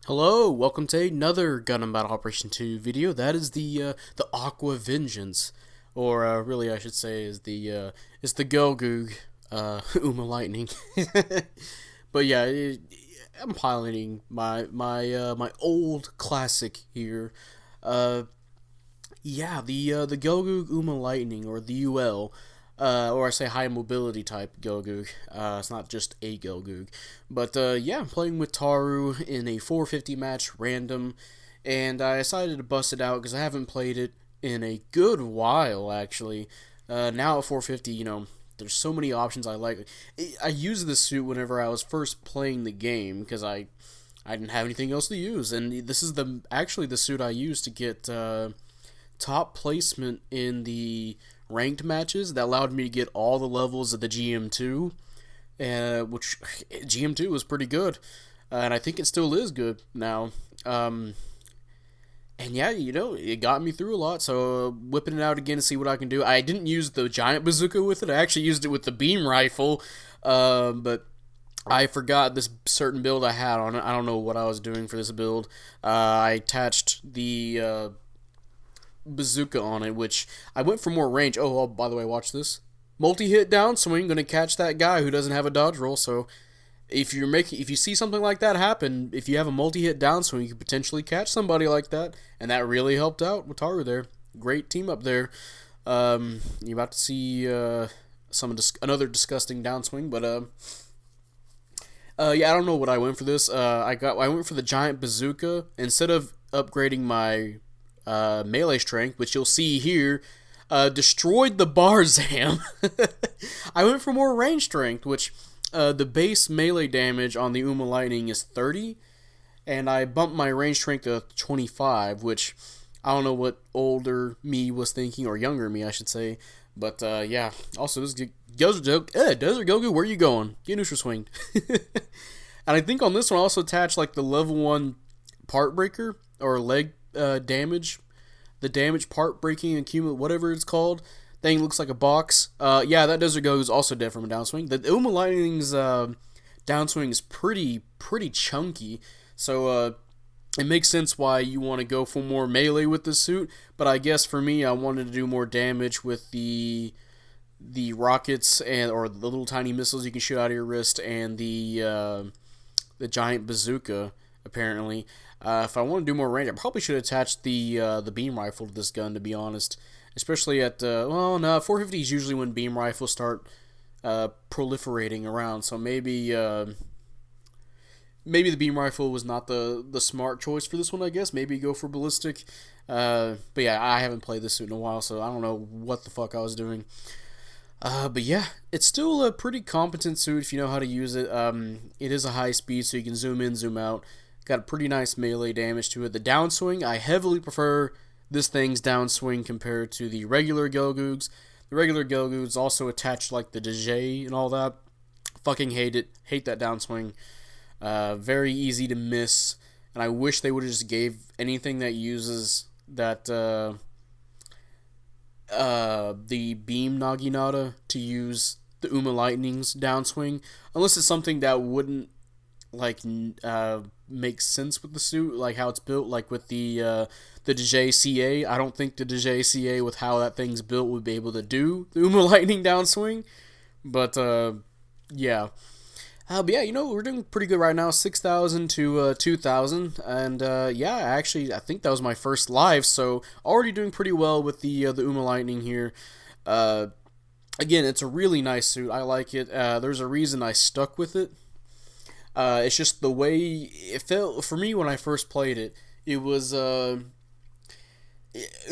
Hello, welcome to another Gundam Battle Operation 2 video. That is the Aqua Vengeance, or really I should say is the Gelgoog Uma Lightning. But yeah, I'm piloting my old classic here. Uh, yeah, the Gelgoog Uma Lightning, or the UL. Or I say high mobility type Gelgoog. It's not just a Gelgoog. But yeah, I'm playing with Taru in a 450 match random, and I decided to bust it out because I haven't played it in a good while actually. Now at 450, there's so many options I like. I used this suit whenever I was first playing the game because I didn't have anything else to use, and this is actually the suit I used to get top placement in the ranked matches that allowed me to get all the levels of the GM2, which GM2 was pretty good, and I think it still is good now. And yeah, it got me through a lot, so whipping it out again to see what I can do. I didn't use the giant bazooka with it, I actually used it with the beam rifle, but I forgot this certain build I had on it. I don't know what I was doing for this build. I attached the bazooka on it, which I went for more range. Oh, by the way, watch this. Multi-hit downswing, gonna catch that guy who doesn't have a dodge roll. So if you see something like that happen, if you have a multi-hit downswing, you could potentially catch somebody like that, and that really helped out Wataru there. Great team up there. You're about to see another disgusting downswing, but yeah, I don't know what I went for this. I went for the giant bazooka instead of upgrading my melee strength, which you'll see here, destroyed the Barzam. I went for more range strength, which the base melee damage on the Uma Lightning is 30, and I bumped my range strength to 25, which I don't know what older me was thinking, or younger me, I should say. But yeah, also this Desert Goku, where you going? Get neutral swinged. And I think on this one I also attached like the level 1 part breaker or leg damage, the damage part breaking accumulate, whatever it's called. Thing looks like a box. Yeah, that Desert Go is also dead from a downswing. The Uma Lightning's downswing is pretty chunky, so it makes sense why you want to go for more melee with the suit. But I guess for me, I wanted to do more damage with the rockets or the little tiny missiles you can shoot out of your wrist, and the giant bazooka apparently. If I want to do more range, I probably should attach the beam rifle to this gun, to be honest. Especially at, well, no, 450 is usually when beam rifles start proliferating around, so maybe the beam rifle was not the smart choice for this one, I guess. Maybe go for ballistic. But yeah, I haven't played this suit in a while, so I don't know what the fuck I was doing. But yeah, it's still a pretty competent suit if you know how to use it. It is a high speed, so you can zoom in, zoom out. Got a pretty nice melee damage to it. The downswing, I heavily prefer this thing's downswing compared to the regular Gelgoogs. The regular Gelgoogs also attached like the DJ and all that. Fucking hate it. Hate that downswing. Very easy to miss. And I wish they would have just gave anything that uses that the beam Naginata to use the Uma Lightning's downswing, unless it's something that wouldn't like make sense with the suit, like how it's built, like with the JCA. I don't think the JCA with how that thing's built would be able to do the Uma Lightning downswing. But yeah. But yeah, we're doing pretty good right now, 6,000 to 2,000, and yeah, actually, I think that was my first live, so already doing pretty well with the Uma Lightning here. Again, it's a really nice suit. I like it. There's a reason I stuck with it. It's just the way it felt for me when I first played it. It was it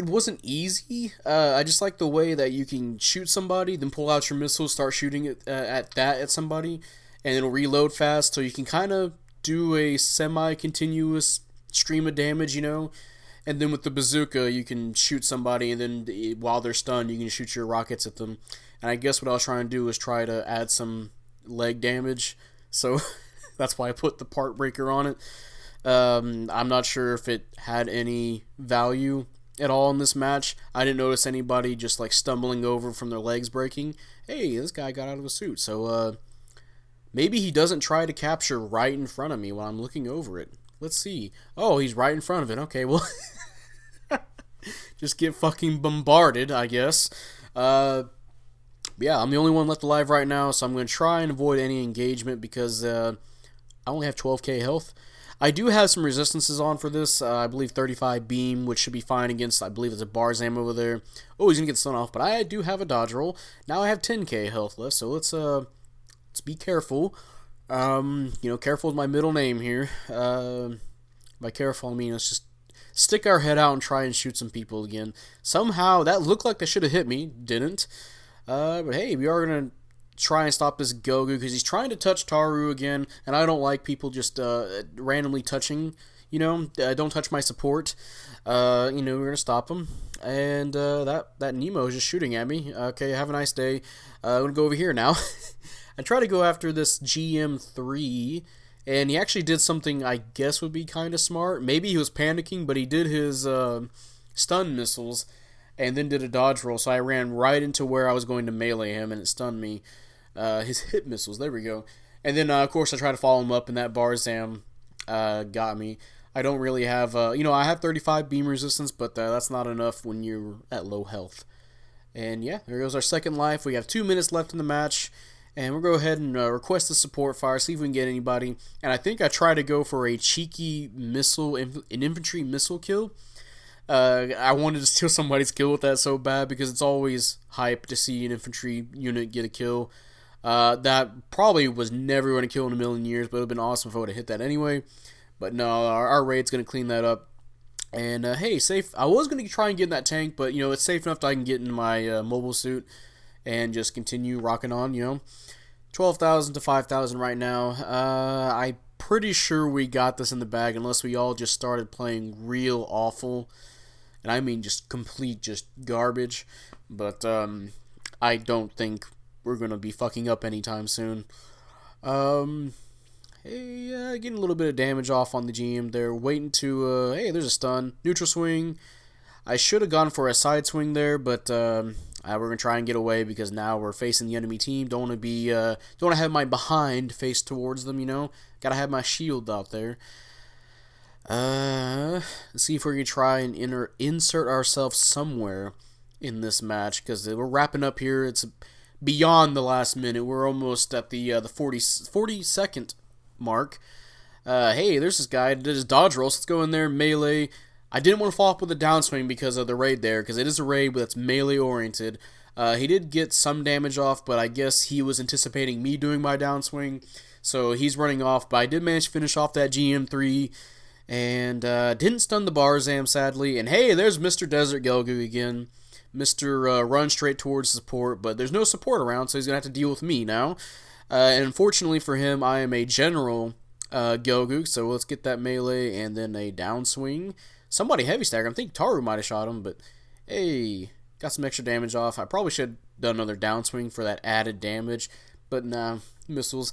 wasn't easy. I just like the way that you can shoot somebody, then pull out your missile, start shooting it at somebody, and it'll reload fast, so you can kind of do a semi-continuous stream of damage, and then with the bazooka, you can shoot somebody, and then while they're stunned, you can shoot your rockets at them. And I guess what I was trying to do was try to add some leg damage, so that's why I put the part breaker on it. I'm not sure if it had any value at all in this match. I didn't notice anybody just like stumbling over from their legs breaking. Hey, this guy got out of a suit, so Maybe he doesn't try to capture right in front of me while I'm looking over it. Let's see. Oh, he's right in front of it. Okay, well, just get fucking bombarded, I guess. Yeah, I'm the only one left alive right now, so I'm going to try and avoid any engagement because I only have 12k health. I do have some resistances on for this. I believe 35 beam, which should be fine against, I believe it's a Barzam over there. Oh, he's going to get stun off, but I do have a dodge roll. Now I have 10k health left, so let's be careful. Careful is my middle name here. By careful, I mean let's just stick our head out and try and shoot some people again. Somehow, that looked like they should have hit me. Didn't. But hey, we are going to try and stop this Goku because he's trying to touch Taru again, and I don't like people just randomly touching. Don't touch my support. We're going to stop him. And that Nemo is just shooting at me. Okay, have a nice day. I'm going to go over here now. I try to go after this GM3, and he actually did something I guess would be kind of smart. Maybe he was panicking, but he did his stun missiles and then did a dodge roll, so I ran right into where I was going to melee him, and it stunned me. His hit missiles, there we go. And then, of course, I tried to follow him up, and that Barzam got me. I don't really have, I have 35 beam resistance, but that's not enough when you're at low health. And yeah, there goes our second life. We have 2 minutes left in the match. And we'll go ahead and request the support fire, see if we can get anybody. And I think I try to go for a cheeky missile, an infantry missile kill. I wanted to steal somebody's kill with that so bad because it's always hype to see an infantry unit get a kill. That probably was never going to kill in a million years, but it would have been awesome if I would have hit that anyway. But no, our raid's going to clean that up. And hey, safe. I was going to try and get in that tank, but it's safe enough that I can get in my mobile suit and just continue rocking on, 12,000 to 5,000 right now. I'm pretty sure we got this in the bag unless we all just started playing real awful. And I mean just complete just garbage. But I don't think we're going to be fucking up anytime soon. Hey, getting a little bit of damage off on the GM there. Waiting to, hey, there's a stun. Neutral swing. I should have gone for a side swing there, but we're going to try and get away because now we're facing the enemy team. Don't want to have my behind face towards them, Got to have my shield out there. Let's see if we're going to try and insert ourselves somewhere in this match because we're wrapping up here. It's beyond the last minute. We're almost at the 40-second mark. Hey, there's this guy. Did his dodge roll. So let's go in there, melee. I didn't want to follow up with a downswing because of the raid there, because it is a raid that's melee oriented. He did get some damage off, but I guess he was anticipating me doing my downswing, so he's running off. But I did manage to finish off that GM3, and didn't stun the Barzam, sadly. And hey, there's Mr. Desert Gelgu again. Mr. Run straight towards support, but there's no support around, so he's going to have to deal with me now. And unfortunately for him, I am a general Gelgu, so let's get that melee and then a downswing. Somebody heavy stagger. I think Taru might have shot him, but hey, got some extra damage off. I probably should have done another downswing for that added damage, but nah, missiles.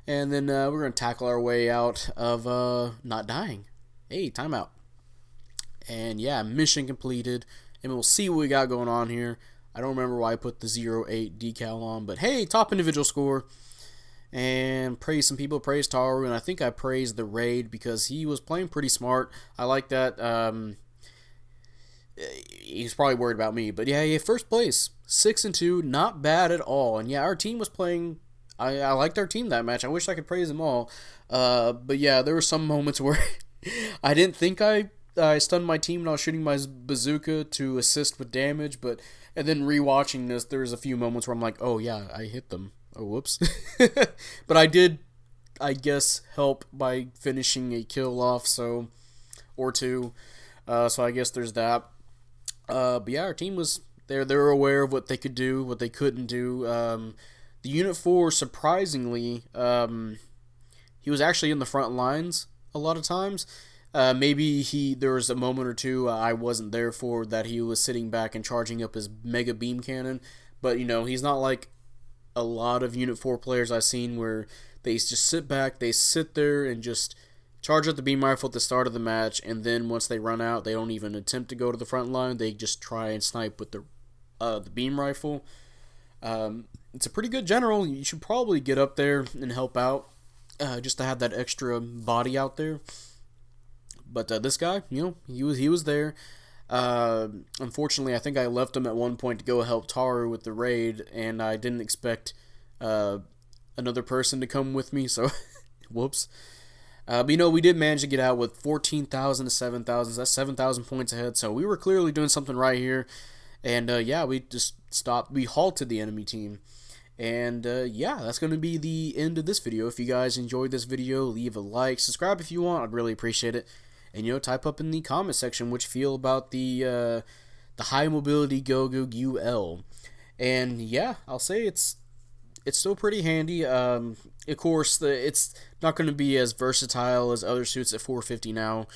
And then we're going to tackle our way out of not dying. Hey, timeout. And yeah, mission completed. And we'll see what we got going on here. I don't remember why I put the 0-8 decal on, but hey, top individual score. And praise some people, praise Taru, and I think I praised the raid because he was playing pretty smart. I like that. He's probably worried about me, but yeah, first place, 6-2, not bad at all. And yeah, our team was playing. I liked our team that match. I wish I could praise them all. But yeah, there were some moments where I didn't think I stunned my team when I was shooting my bazooka to assist with damage, and then rewatching this, there's a few moments where I'm like, oh yeah, I hit them. Oh, whoops. But I did, I guess, help by finishing a kill off, or two. So I guess there's that. But yeah, our team was there. They were aware of what they could do, what they couldn't do. The Unit 4, surprisingly, he was actually in the front lines a lot of times. Maybe there was a moment or two I wasn't there for that he was sitting back and charging up his mega beam cannon. But, he's not like a lot of Unit 4 players I've seen where they just sit back, they sit there and just charge up the beam rifle at the start of the match, and then once they run out, they don't even attempt to go to the front line. They just try and snipe with the beam rifle. It's a pretty good general. You should probably get up there and help out, just to have that extra body out there. But this guy, he was there. Unfortunately, I think I left him at one point to go help Taru with the raid, and I didn't expect another person to come with me, so whoops. But we did manage to get out with 14,000 to 7,000. That's 7,000 points ahead, so we were clearly doing something right here. And yeah, we just stopped. We halted the enemy team. And yeah, that's going to be the end of this video. If you guys enjoyed this video, leave a like, subscribe if you want. I'd really appreciate it. And type up in the comment section what you feel about the high mobility Gogug UL. And yeah, I'll say it's still pretty handy. Of course, it's not going to be as versatile as other suits at 450 now,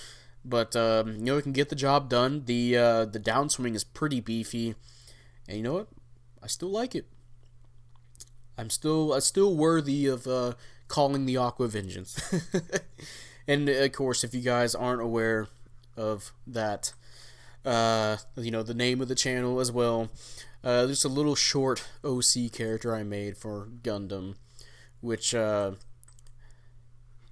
but it can get the job done. The downswing is pretty beefy, and you know what? I still like it. I'm still worthy of calling the Aqua Vengeance. And of course, if you guys aren't aware of that, the name of the channel as well. Just a little short OC character I made for Gundam, which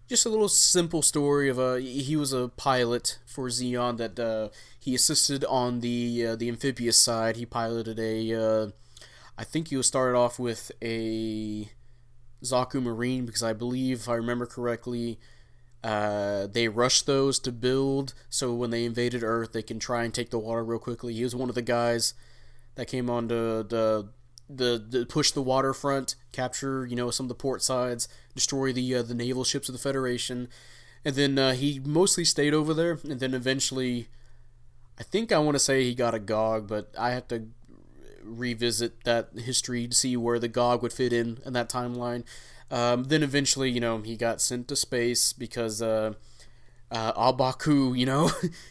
just a little simple story of he was a pilot for Zeon that he assisted on the amphibious side. He piloted I think he was started off with a Zaku Marine, because I believe, if I remember correctly, they rushed those to build so when they invaded Earth they can try and take the water real quickly. He was one of the guys that came on to push the waterfront, capture some of the port sides, destroy the naval ships of the Federation, and then he mostly stayed over there. And then eventually, I want to say he got a GOG, but I have to revisit that history to see where the GOG would fit in that timeline. Then eventually, he got sent to space because Abaku,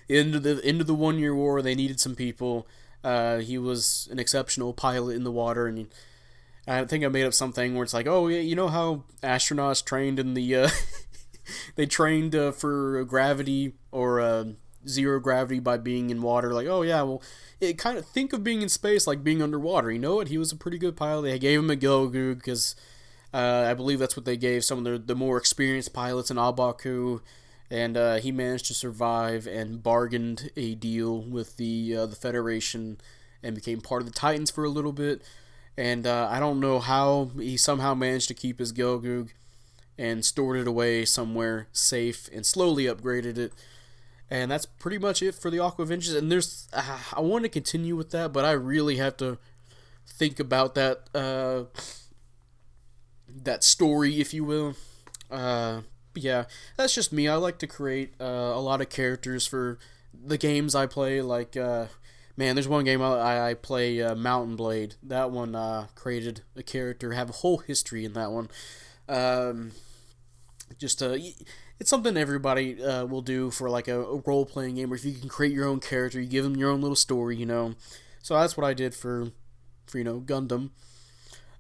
into the 1 Year War, they needed some people. He was an exceptional pilot in the water, and I think I made up something where it's like, oh yeah, you know how astronauts trained in the they trained for gravity or zero gravity by being in water. Like, oh yeah, well, it kind of think of being in space like being underwater. You know what? He was a pretty good pilot. They gave him a Gogug because I believe that's what they gave some of the more experienced pilots in Abaku. And he managed to survive and bargained a deal with the Federation and became part of the Titans for a little bit. And I don't know how he somehow managed to keep his Gogug and stored it away somewhere safe and slowly upgraded it. And that's pretty much it for the Aqua Vengeance. And there's I want to continue with that, but I really have to think about that that story, if you will. Yeah, that's just me. I like to create a lot of characters for the games I play. Like, man, there's one game I play, Mountain Blade. That one created a character, have a whole history in that one. It's something everybody will do for like a role-playing game, where if you can create your own character, you give them your own little story, So that's what I did for Gundam.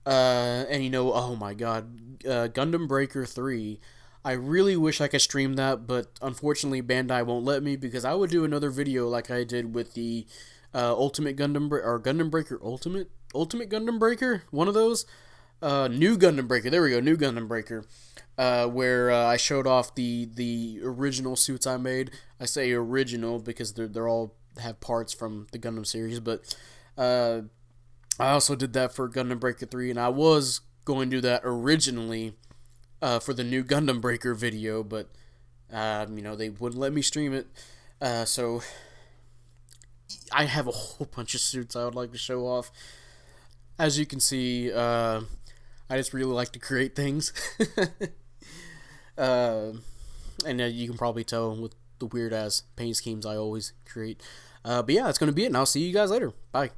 And oh my god, Gundam Breaker 3. I really wish I could stream that, but unfortunately Bandai won't let me, because I would do another video like I did with the Ultimate Gundam or Gundam Breaker Ultimate Gundam Breaker, one of those. New Gundam Breaker. There we go, New Gundam Breaker. Where I showed off the original suits I made. I say original because they're all have parts from the Gundam series, but I also did that for Gundam Breaker 3, and I was going to do that originally for the new Gundam Breaker video, but they wouldn't let me stream it. So I have a whole bunch of suits I would like to show off. As you can see, I just really like to create things. And you can probably tell with the weird ass paint schemes I always create. But yeah, that's going to be it, and I'll see you guys later. Bye.